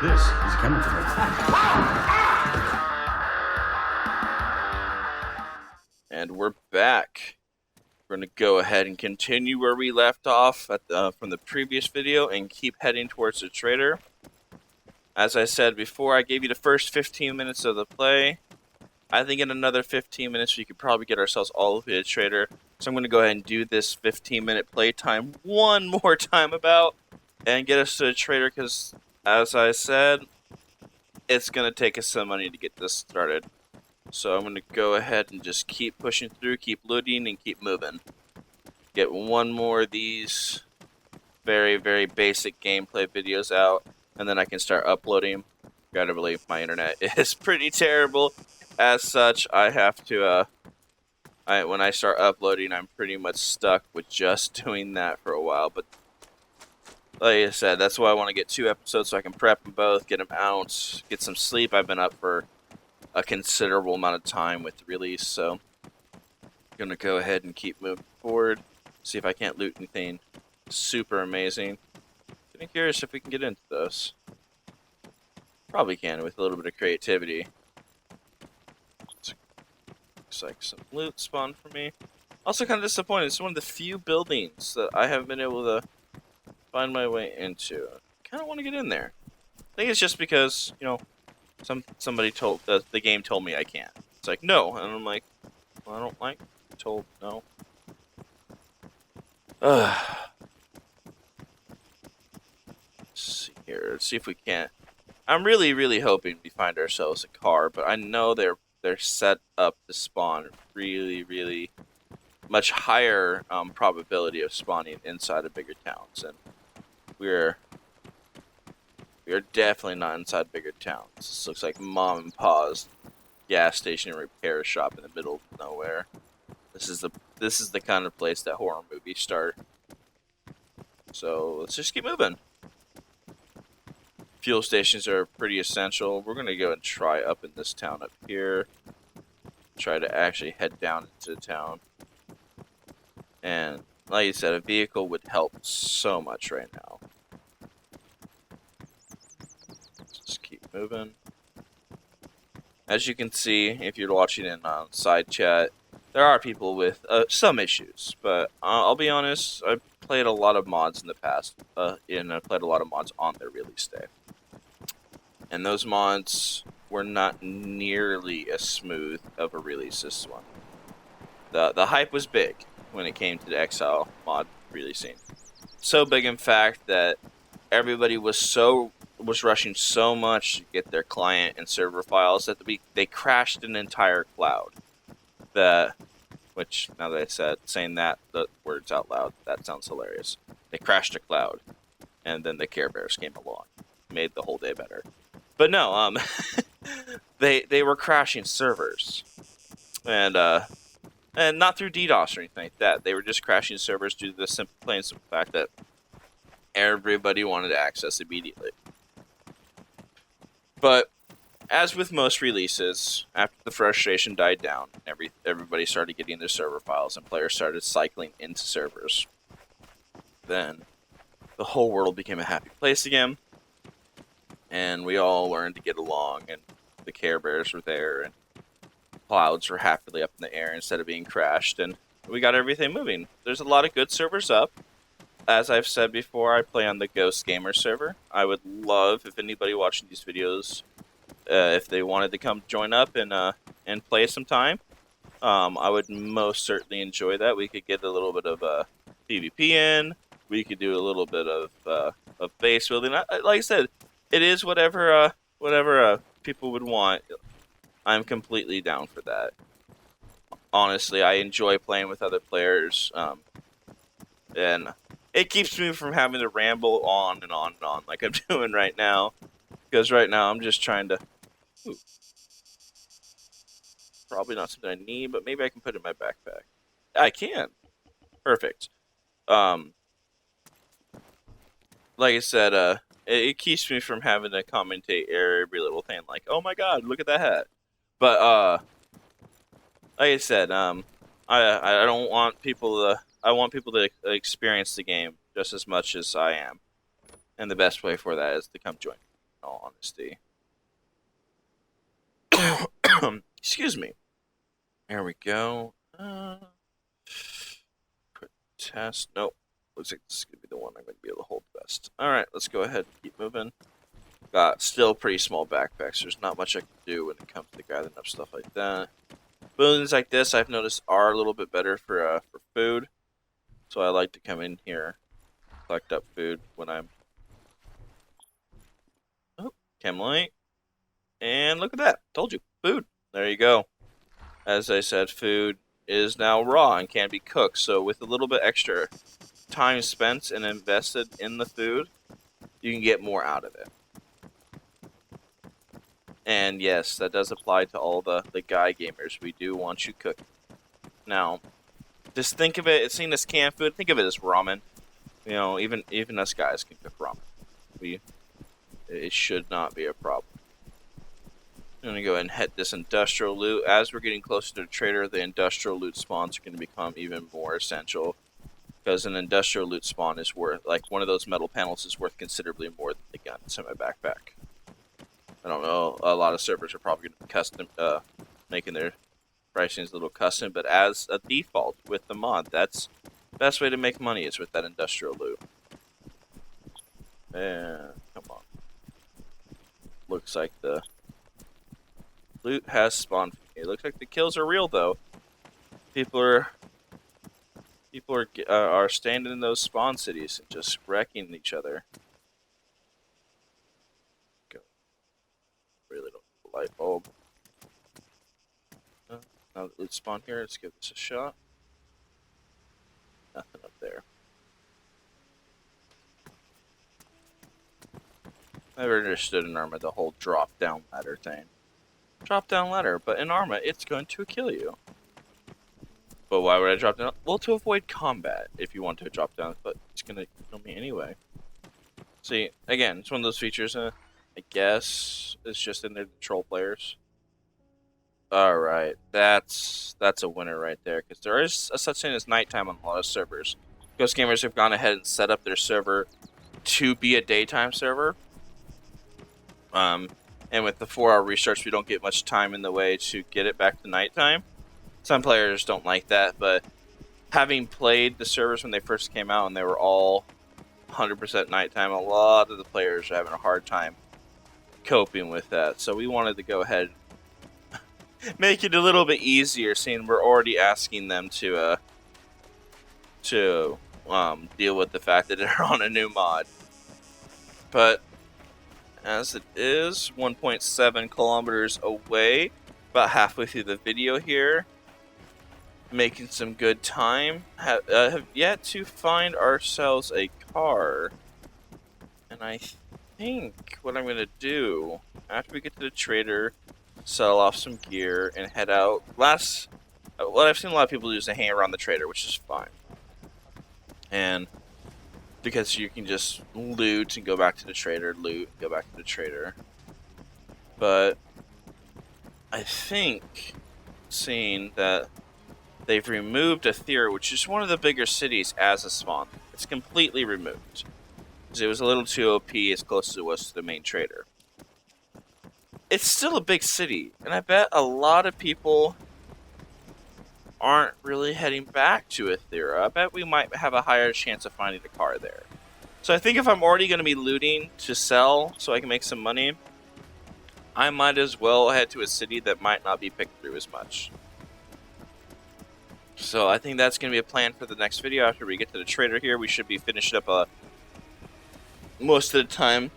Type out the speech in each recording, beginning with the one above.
This is chemical. And we're back. We're going to go ahead and continue where we left off from the previous video and keep heading towards the trader. As I said before, I gave you the first 15 minutes of the play. I think in another 15 minutes we could probably get ourselves all the way to the trader. So I'm going to go ahead and do this 15-minute play time one more time about and get us to the trader because, as I said, it's going to take us some money to get this started. So I'm going to go ahead and just keep pushing through, keep looting, and keep moving. Get one more of these very, very basic gameplay videos out, and then I can start uploading. Gotta believe my internet is pretty terrible. As such, I have to, when I start uploading, I'm pretty much stuck with just doing that for a while. But like I said, that's why I want to get 2 episodes so I can prep them both, get them out, get some sleep. I've been up for a considerable amount of time with the release, so I'm gonna go ahead and keep moving forward, see if I can't loot anything super amazing. I'm curious if we can get into those. Probably can with a little bit of creativity. Looks like some loot spawned for me. Also kind of disappointed, it's one of the few buildings that I haven't been able to find my way into. I kind of want to get in there. I think it's just because, you know, somebody told the game told me I can't. It's like no, and I'm like, well, I don't like told no. Let's see here. Let's see if we can't. I'm really hoping we find ourselves a car, but I know they're set up to spawn really much higher probability of spawning inside of bigger towns, and we are definitely not inside bigger towns. This looks like mom and pa's gas station and repair shop in the middle of nowhere. This is the kind of place that horror movies start. So let's just keep moving. Fuel stations are pretty essential. We're gonna go and try up in this town up here. Try to actually head down into the town. And like you said, a vehicle would help so much right now. Just keep moving. As you can see, if you're watching in side chat, there are people with some issues, but I'll be honest, I've played a lot of mods in the past, and I've played a lot of mods on their release day. And those mods were not nearly as smooth of a release as this one. The hype was big when it came to the Exile mod releasing. So big, in fact, that everybody was rushing so much to get their client and server files that they crashed an entire cloud. Which, now that I saying that, the words out loud, that sounds hilarious. They crashed a cloud, and then the Care Bears came along, made the whole day better. But no, they were crashing servers, and not through DDoS or anything like that. They were just crashing servers due to the plain and simple fact that everybody wanted to access immediately. But as with most releases, after the frustration died down, everybody started getting their server files and players started cycling into servers. Then the whole world became a happy place again, and we all learned to get along, and the Care Bears were there, and clouds were happily up in the air instead of being crashed, and we got everything moving. There's a lot of good servers up. As I've said before, I play on the Ghostz Gamerz server. I would love if anybody watching these videos, if they wanted to come join up and play some time. I would most certainly enjoy that. We could get a little bit of PvP in. We could do a little bit of base building. Like I said, it is whatever people would want. I'm completely down for that. Honestly, I enjoy playing with other players, and it keeps me from having to ramble on and on and on like I'm doing right now. Because right now I'm just trying to... Ooh. Probably not something I need, but maybe I can put it in my backpack. I can. Perfect. Like I said, it keeps me from having to commentate every little thing like, oh my god, look at that hat. But, like I said, I don't want people to... I want people to experience the game just as much as I am. And the best way for that is to come join. in all honesty. Excuse me. There we go. Quick test. Nope. Looks like this is going to be the one I'm going to be able to hold best. Alright, let's go ahead and keep moving. Got still pretty small backpacks. There's not much I can do when it comes to gathering up stuff like that. Buildings like this, I've noticed, are a little bit better for food. So I like to come in here, collect up food when I'm... Oh, chem light. And look at that. Told you. Food. There you go. As I said, food is now raw and can be cooked. So with a little bit extra time spent and invested in the food, you can get more out of it. And yes, that does apply to all the guy gamers. We do want you cooking. Now, just think of it, it's seen as canned food, think of it as ramen. You know, even us guys can cook ramen. It should not be a problem. I'm going to go ahead and hit this industrial loot. As we're getting closer to the trader, the industrial loot spawns are going to become even more essential. Because an industrial loot spawn is worth, like one of those metal panels is worth considerably more than the guns in my backpack. I don't know, a lot of servers are probably going to be custom, making their pricings a little custom, but as a default with the mod, that's the best way to make money is with that industrial loot. And, come on. Looks like the loot has spawned. It looks like the kills are real, though. People are standing in those spawn cities and just wrecking each other. Really don't need a light bulb. Now that loot spawn here, let's give this a shot. Nothing up there. I never understood in Arma the whole drop down ladder thing. Drop down ladder, but in Arma it's going to kill you. But why would I drop down? Well, to avoid combat if you want to drop down, but it's gonna kill me anyway. See, again, it's one of those features, I guess it's just in there to troll players. Alright, that's a winner right there, because there is a such thing as nighttime on a lot of servers. Ghostz Gamerz have gone ahead and set up their server to be a daytime server. And with the 4-hour restarts, we don't get much time in the way to get it back to nighttime. Some players don't like that, but having played the servers when they first came out and they were all 100% nighttime, a lot of the players are having a hard time coping with that. So we wanted to go ahead and make it a little bit easier, seeing we're already asking them to deal with the fact that they're on a new mod. But as it is, 1.7 kilometers away, about halfway through the video here, making some good time. Have yet to find ourselves a car, and I think what I'm gonna do after we get to the trader, sell off some gear and head out. What I've seen a lot of people do is they hang around the trader, which is fine, and because you can just loot and go back to the trader, loot, go back to the trader. But I think seeing that they've removed Aethera, which is one of the bigger cities, as a spawn. It's completely removed. Because it was a little too OP as close as it was to the main trader. It's still a big city, and I bet a lot of people aren't really heading back to Aethera. I bet we might have a higher chance of finding a car there. So I think if I'm already going to be looting to sell so I can make some money, I might as well head to a city that might not be picked through as much. So I think that's going to be a plan for the next video. After we get to the trader here, we should be finished up most of the time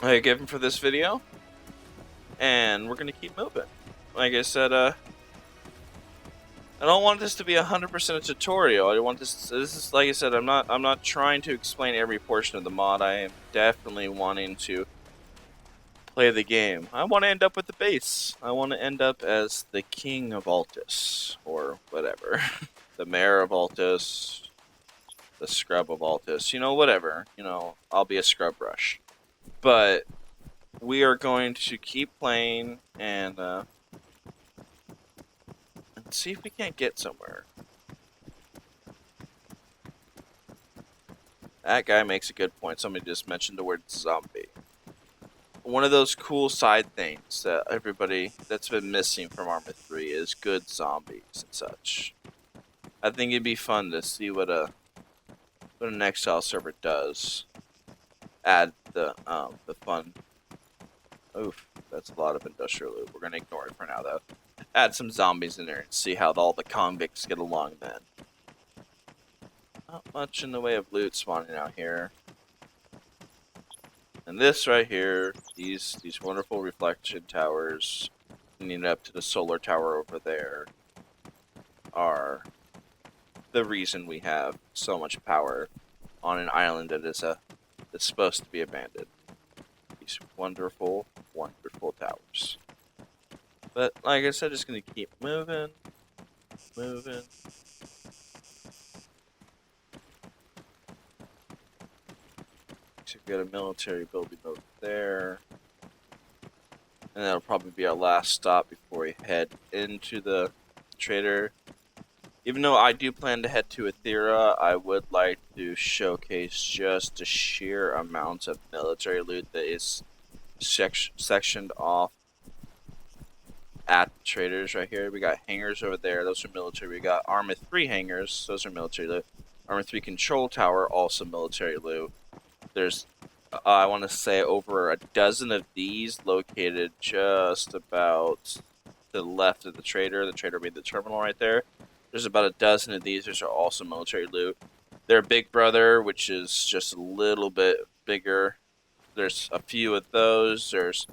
I given for this video. And we're going to keep moving. Like I said, I don't want this to be 100% a tutorial. I want this is, like I said, I'm not trying to explain every portion of the mod. I am definitely wanting to play the game. I want to end up with the base. I want to end up as the king of Altis, or whatever. The mayor of Altis, the scrub of Altis, you know, whatever. You know, I'll be a scrub brush. But we are going to keep playing and see if we can't get somewhere. That guy makes a good point. Somebody just mentioned the word zombie. one of those cool side things that everybody that's been missing from Arma 3 is good zombies and such. I think it'd be fun to see what an Exile server does. Add the fun. Oof, that's a lot of industrial loot. We're gonna ignore it for now though. Add some zombies in there and see how all the convicts get along then. Not much in the way of loot spawning out here. And this right here, these wonderful reflection towers leading up to the solar tower over there are the reason we have so much power on an island that is that's supposed to be abandoned. These wonderful, wonderful towers. But like I said, just gonna keep moving. So we've got a military building over there. And that'll probably be our last stop before we head into the trader. Even though I do plan to head to Aethera, I would like to showcase just the sheer amounts of military loot that is sectioned off at the traders right here. We got hangars over there, those are military. We got Arma 3 hangars, those are military loot. Arma 3 control tower, also military loot. There's, I want to say, over a dozen of these located just about to the left of the trader being the terminal right there. There's about a dozen of these. These are also military loot. Their big brother, which is just a little bit bigger. There's a few of those. There's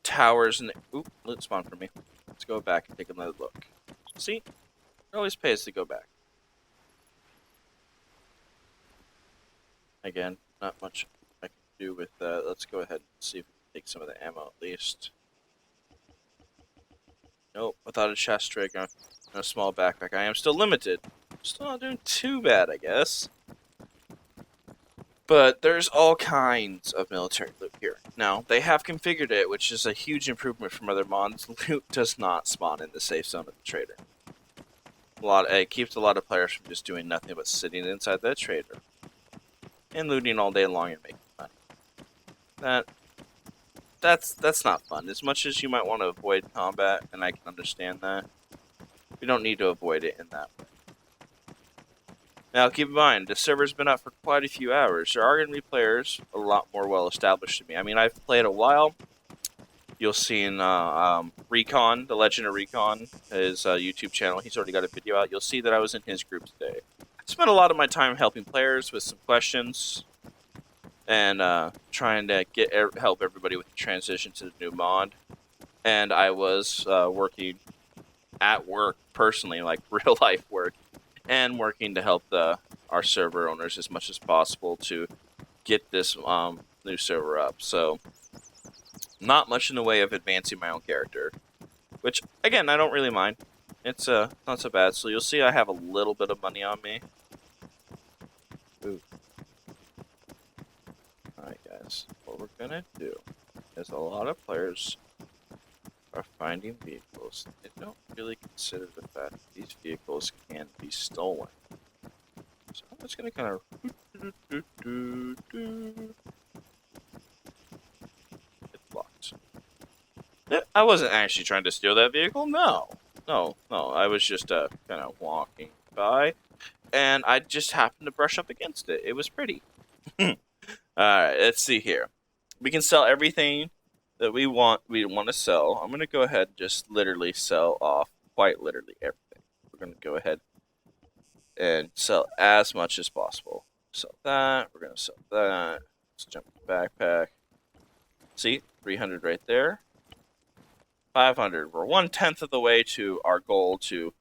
towers and oop, loot spawn for me. Let's go back and take another look. See, it always pays to go back. Again, not much I can do with that. Let's go ahead and see if we can take some of the ammo at least. Nope, without a chest rig and a small backpack, I am still limited. Still not doing too bad, I guess. But there's all kinds of military loot here. Now, they have configured it, which is a huge improvement from other mods. Loot does not spawn in the safe zone of the trader. It keeps a lot of players from just doing nothing but sitting inside the trader and looting all day long and making money. That's not fun. As much as you might want to avoid combat, and I can understand that, we don't need to avoid it in that way. Now, keep in mind, the server's been up for quite a few hours. There are going to be players a lot more well-established than me. I mean, I've played a while. You'll see in Recon, the Legend of Recon, his YouTube channel. He's already got a video out. You'll see that I was in his group today. I spent a lot of my time helping players with some questions and trying to help everybody with the transition to the new mod. And I was working at work personally, like real life work, and working to help our server owners as much as possible to get this new server up. So not much in the way of advancing my own character, which again I don't really mind. It's not so bad. So you'll see I have a little bit of money on me. Ooh. Alright guys, what we're gonna do is a lot of players are finding vehicles. They don't really consider the fact that these vehicles can be stolen. So I'm just gonna kind of it's blocked. I wasn't actually trying to steal that vehicle. No. I was just kind of walking by, and I just happened to brush up against it. It was pretty. Alright, let's see here. We can sell everything that we want to sell. I'm going to go ahead and just literally sell off quite literally everything. We're going to go ahead and sell as much as possible. Sell that. We're going to sell that. Let's jump to the backpack. See? 300 right there. 500. We're 1/10 of the way to our goal to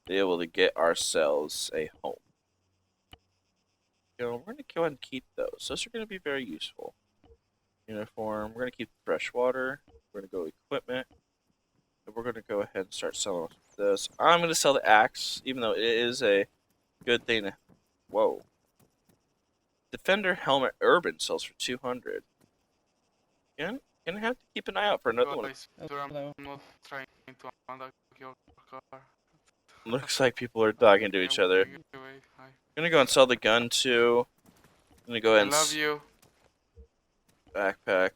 be able to get ourselves a home. We're going to go ahead and keep those. Those are going to be very useful. Uniform. We're going to keep fresh water. We're going to go equipment. And we're going to go ahead and start selling this. I'm going to sell the axe, even though it is a good thing. Whoa. Defender helmet urban sells for 200. Again, gonna have to keep an eye out for another one. I'm not trying to unlock your car. Looks like people are talking to each other. Gonna go and sell the gun too. Gonna go ahead and I love you. Backpack.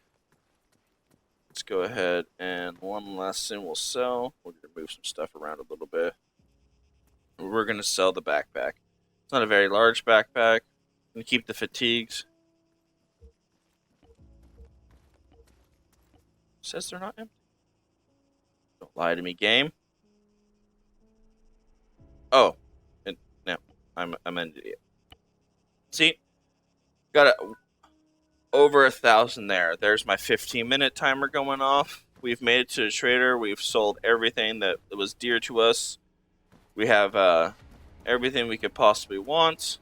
go ahead and one last thing we'll sell. We're going to move some stuff around a little bit. We're going to sell the backpack. It's not a very large backpack. I'm going to keep the fatigues. Says they're not empty. Don't lie to me, game. Oh, and no, I'm an idiot. See, got over 1,000 there. There's my 15-minute timer going off. We've made it to the trader. We've sold everything that was dear to us. We have everything we could possibly want,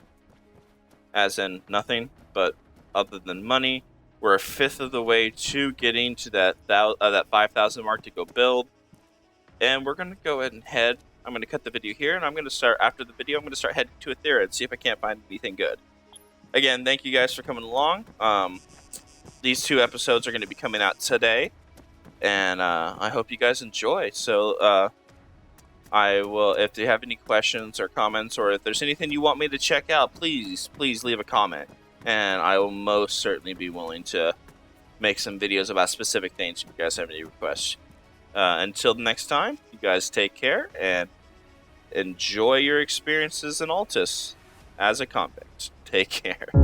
as in nothing, but other than money. We're a fifth of the way to getting to that 5,000 mark to go build. And we're going to go ahead and head. I'm going to cut the video here, and I'm going to start, after the video, I'm going to start heading to Etheria and see if I can't find anything good. Again, thank you guys for coming along. These 2 episodes are going to be coming out today, and I hope you guys enjoy. So, I will, if you have any questions or comments, or if there's anything you want me to check out, please leave a comment. And I will most certainly be willing to make some videos about specific things if you guys have any requests. Until next time, you guys take care and enjoy your experiences in Altis as a convict. Take care.